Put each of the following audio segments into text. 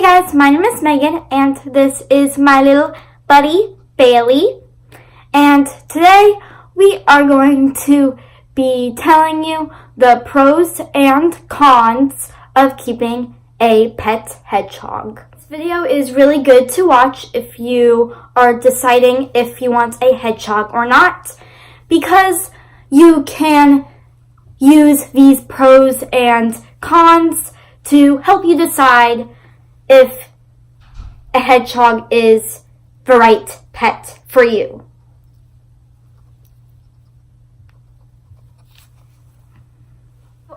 Hey guys, my name is Megan and this is my little buddy Bailey, and today we are going to be telling you the pros and cons of keeping a pet hedgehog. This video is really good to watch if you are deciding if you want a hedgehog or not, because you can use these pros and cons to help you decide if a hedgehog is the right pet for you.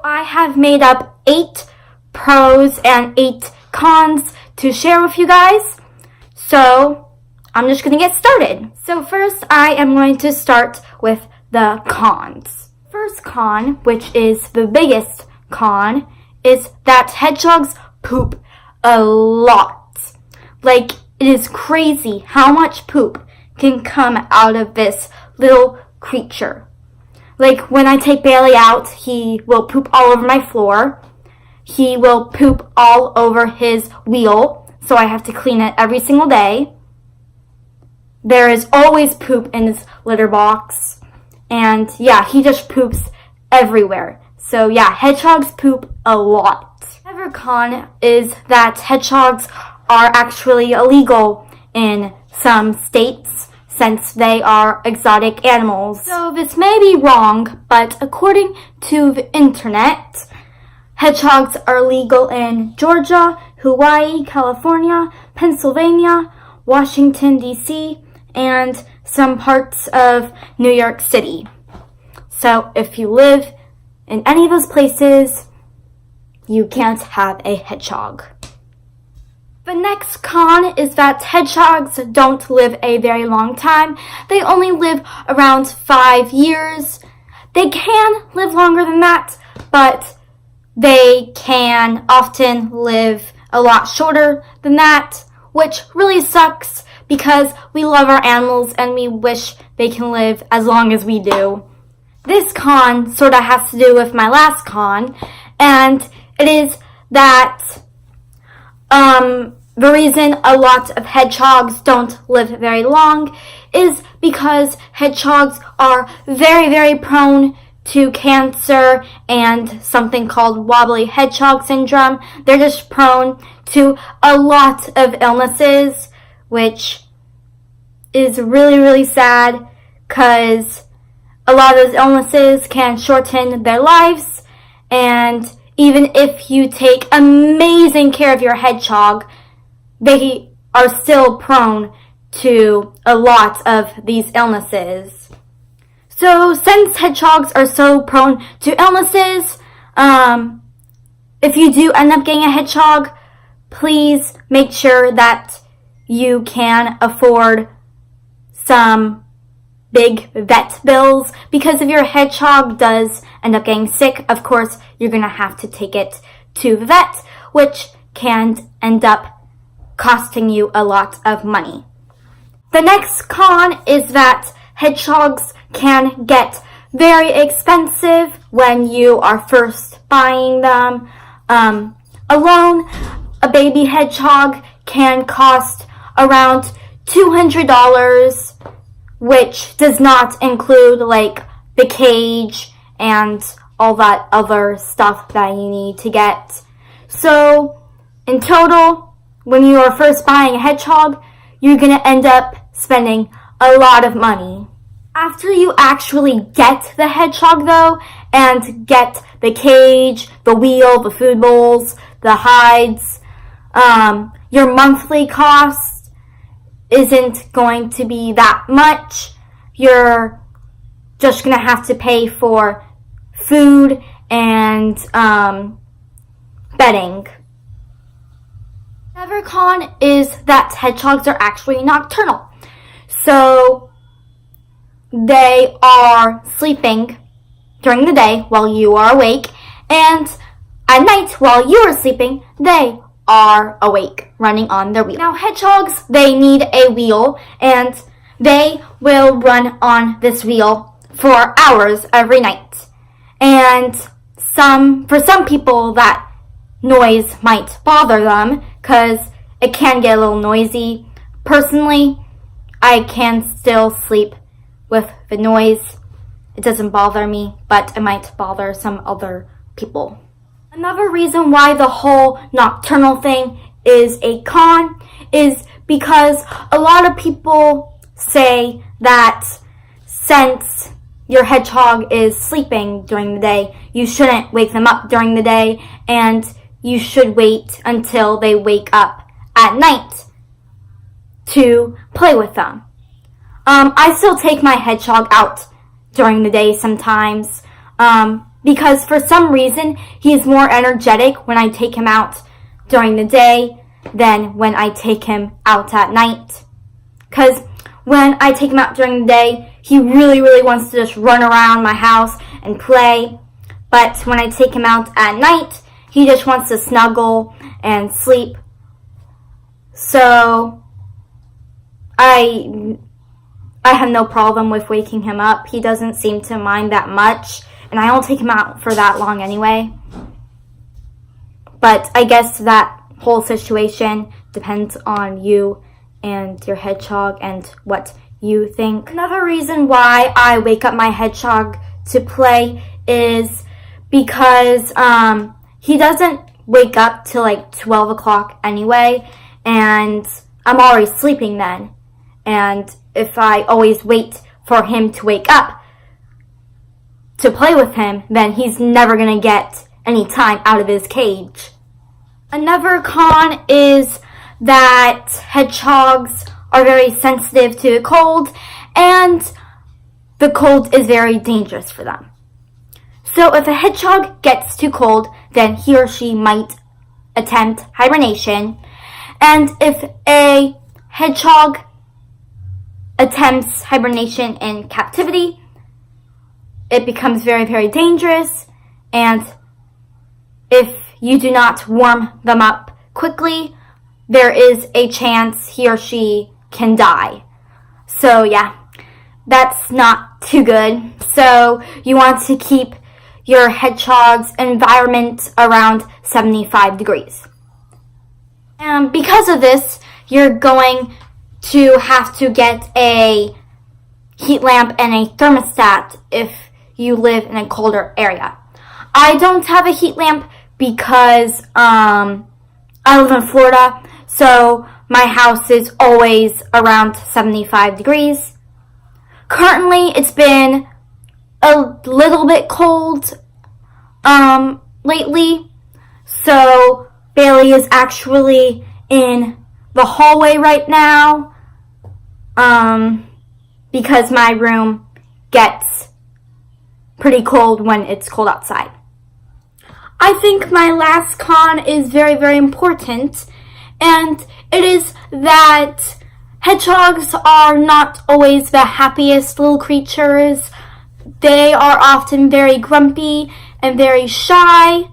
I have made up 8 pros and 8 cons to share with you guys. So I'm just going to get started. So first I am going to start with the cons. First con, which is the biggest con, is that hedgehogs poop a lot. Like, it is crazy how much poop can come out of this little creature. Like, when I take Bailey out, he will poop all over my floor. He will poop all over his wheel, so I have to clean it every single day. There is always poop in his litter box. And yeah, he just poops everywhere. So yeah, hedgehogs poop a lot. Another con is that hedgehogs are actually illegal in some states since they are exotic animals. So this may be wrong, but according to the internet, hedgehogs are legal in Georgia, Hawaii, California, Pennsylvania, Washington, D.C., and some parts of New York City. So if you live in any of those places, you can't have a hedgehog. The next con is that hedgehogs don't live a very long time. They only live around 5 years. They can live longer than that, but they can often live a lot shorter than that, which really sucks because we love our animals and we wish they can live as long as we do. This con sort of has to do with my last con, and it is that the reason a lot of hedgehogs don't live very long is because hedgehogs are very, very prone to cancer and something called wobbly hedgehog syndrome. They're just prone to a lot of illnesses, which is really, really sad because a lot of those illnesses can shorten their lives, and even if you take amazing care of your hedgehog, they are still prone to a lot of these illnesses. So since hedgehogs are so prone to illnesses, if you do end up getting a hedgehog, please make sure that you can afford some big vet bills, because if your hedgehog does end up getting sick, of course, you're going to have to take it to the vet, which can end up costing you a lot of money. The next con is that hedgehogs can get very expensive when you are first buying them. Alone, a baby hedgehog can cost around $200, which does not include like the cage and all that other stuff that you need to get. So in total, when you are first buying a hedgehog, you're going to end up spending a lot of money. After you actually get the hedgehog though, and get the cage, the wheel, the food bowls, the hides, your monthly cost isn't going to be that much. You're just going to have to pay for food and bedding. Another con is that hedgehogs are actually nocturnal. So they are sleeping during the day while you are awake, and at night while you are sleeping, they are awake, running on their wheel. Now, hedgehogs, they need a wheel, and they will run on this wheel for hours every night. And for some people, that noise might bother them because it can get a little noisy. Personally, I can still sleep with the noise. It doesn't bother me, but it might bother some other people. Another reason why the whole nocturnal thing is a con is because a lot of people say that since your hedgehog is sleeping during the day, you shouldn't wake them up during the day, and you should wait until they wake up at night to play with them. I still take my hedgehog out during the day sometimes, because for some reason he is more energetic when I take him out during the day than when I take him out at night. Because when I take him out during the day, he really, really wants to just run around my house and play. But when I take him out at night, he just wants to snuggle and sleep. So I have no problem with waking him up. He doesn't seem to mind that much, and I don't take him out for that long anyway. But I guess that whole situation depends on you and your hedgehog and what you think. Another reason why I wake up my hedgehog to play is because he doesn't wake up till like 12 o'clock anyway, and I'm already sleeping then. And if I always wait for him to wake up to play with him, then he's never going to get any time out of his cage. Another con is that hedgehogs are very sensitive to the cold, and the cold is very dangerous for them. So if a hedgehog gets too cold, then he or she might attempt hibernation. And if a hedgehog attempts hibernation in captivity, it becomes very, very dangerous. And if you do not warm them up quickly, there is a chance he or she can die. So yeah, that's not too good. So you want to keep your hedgehog's environment around 75 degrees. And because of this, you're going to have to get a heat lamp and a thermostat if you live in a colder area. I don't have a heat lamp because I live in Florida, so my house is always around 75 degrees. Currently, it's been a little bit cold lately, so Bailey is actually in the hallway right now because my room gets pretty cold when it's cold outside. I think my last con is very, very important, and it is that hedgehogs are not always the happiest little creatures. They are often very grumpy and very shy,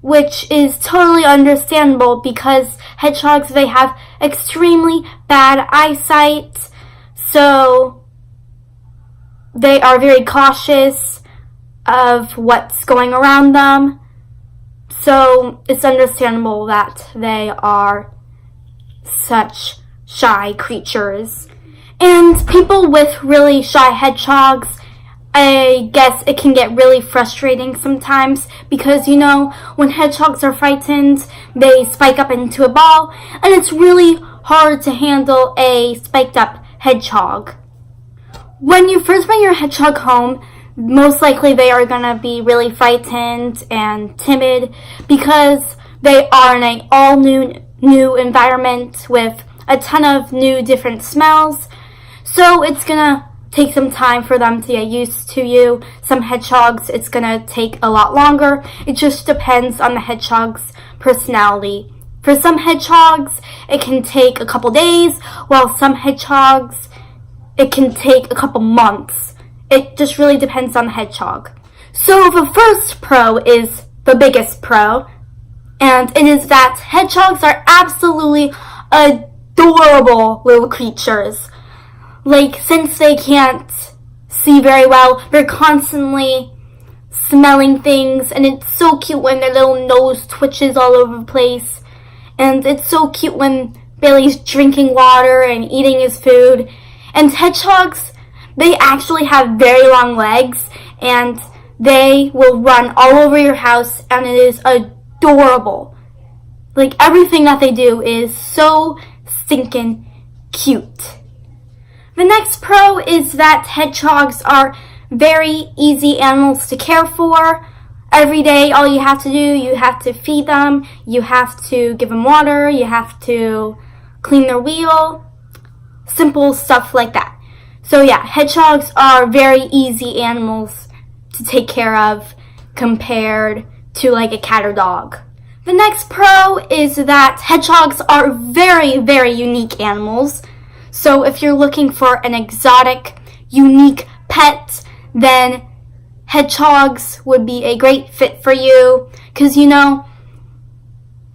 which is totally understandable because hedgehogs, they have extremely bad eyesight, so they are very cautious of what's going around them. So it's understandable that they are such shy creatures. And people with really shy hedgehogs, I guess it can get really frustrating sometimes because, you know, when hedgehogs are frightened, they spike up into a ball, and it's really hard to handle a spiked up hedgehog. When you first bring your hedgehog home, most likely they are going to be really frightened and timid because they are in an all new environment with a ton of new different smells. So it's going to take some time for them to get used to you. Some hedgehogs, it's going to take a lot longer. It just depends on the hedgehog's personality. For some hedgehogs, it can take a couple days, while some hedgehogs, it can take a couple months. It just really depends on the hedgehog. So the first pro is the biggest pro, and it is that hedgehogs are absolutely adorable little creatures. Like, since they can't see very well, they're constantly smelling things, and it's so cute when their little nose twitches all over the place. And it's so cute when Bailey's drinking water and eating his food. And hedgehogs, they actually have very long legs, and they will run all over your house, and it is adorable. Like, everything that they do is so stinking cute. The next pro is that hedgehogs are very easy animals to care for. Every day, all you have to do, you have to feed them, you have to give them water, you have to clean their wheel, simple stuff like that. So yeah, hedgehogs are very easy animals to take care of compared to like a cat or dog. The next pro is that hedgehogs are very, very unique animals. So if you're looking for an exotic, unique pet, then hedgehogs would be a great fit for you. Because, you know,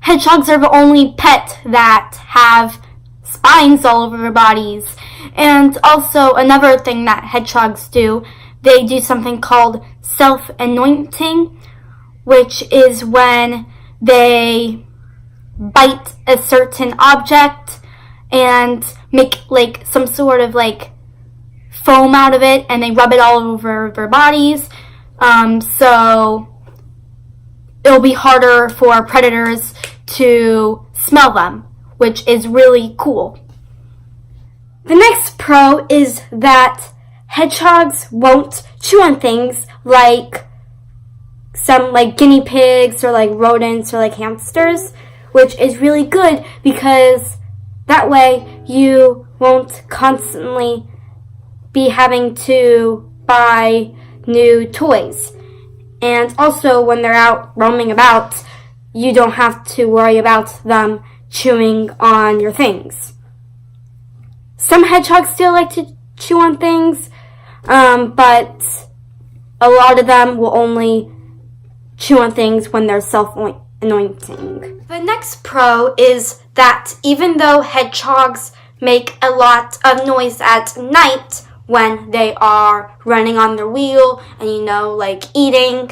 hedgehogs are the only pet that have spines all over their bodies. And also, another thing that hedgehogs do, they do something called self-anointing, which is when they bite a certain object and make like some sort of like foam out of it, and they rub it all over their bodies. So it'll be harder for predators to smell them, which is really cool. The next pro is that hedgehogs won't chew on things like some like guinea pigs or like rodents or like hamsters, which is really good because that way you won't constantly be having to buy new toys. And also when they're out roaming about, you don't have to worry about them chewing on your things. Some hedgehogs still like to chew on things, but a lot of them will only chew on things when they're self-anointing. The next pro is that even though hedgehogs make a lot of noise at night when they are running on their wheel and, you know, like eating,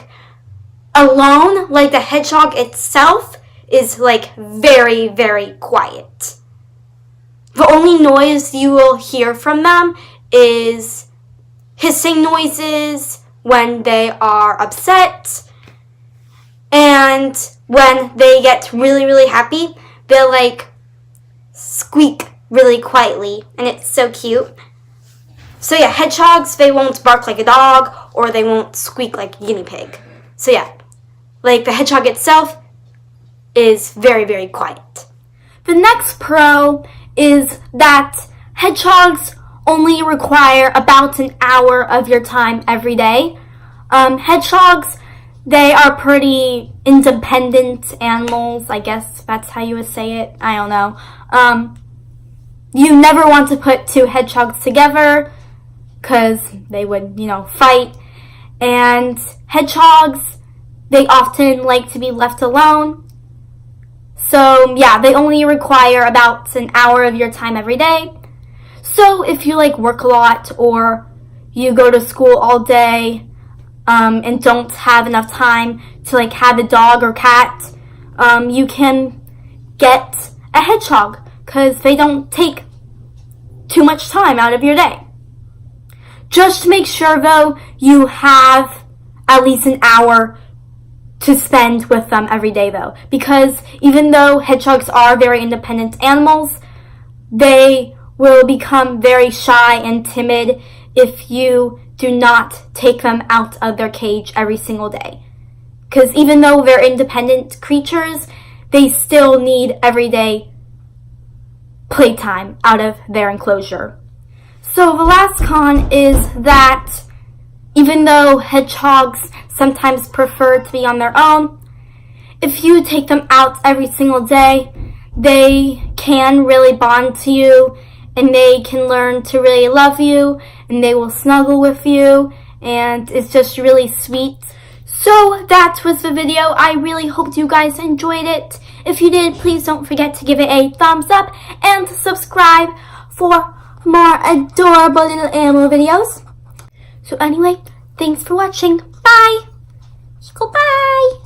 alone, like the hedgehog itself is like very, very quiet. The only noise you will hear from them is hissing noises when they are upset, and when they get really, really happy, they'll like squeak really quietly, and it's so cute. So yeah, hedgehogs, they won't bark like a dog, or they won't squeak like a guinea pig. So yeah, like the hedgehog itself is very, very quiet. The next pro is that hedgehogs only require about an hour of your time every day. Hedgehogs, they are pretty independent animals, I guess that's how you would say it. I don't know. You never want to put two hedgehogs together because they would, you know, fight. And hedgehogs, they often like to be left alone. So yeah, they only require about an hour of your time every day. So if you like work a lot or you go to school all day and don't have enough time to like have a dog or cat, you can get a hedgehog because they don't take too much time out of your day. Just make sure though you have at least an hour to spend with them every day though, because even though hedgehogs are very independent animals, they will become very shy and timid if you do not take them out of their cage every single day. Because even though they're independent creatures, they still need everyday playtime out of their enclosure. So the last con is that even though hedgehogs sometimes prefer to be on their own, if you take them out every single day, they can really bond to you, and they can learn to really love you, and they will snuggle with you, and it's just really sweet. So that was the video. I really hope you guys enjoyed it. If you did, please don't forget to give it a thumbs up and subscribe for more adorable little animal videos. So anyway, thanks for watching. Bye! Goodbye!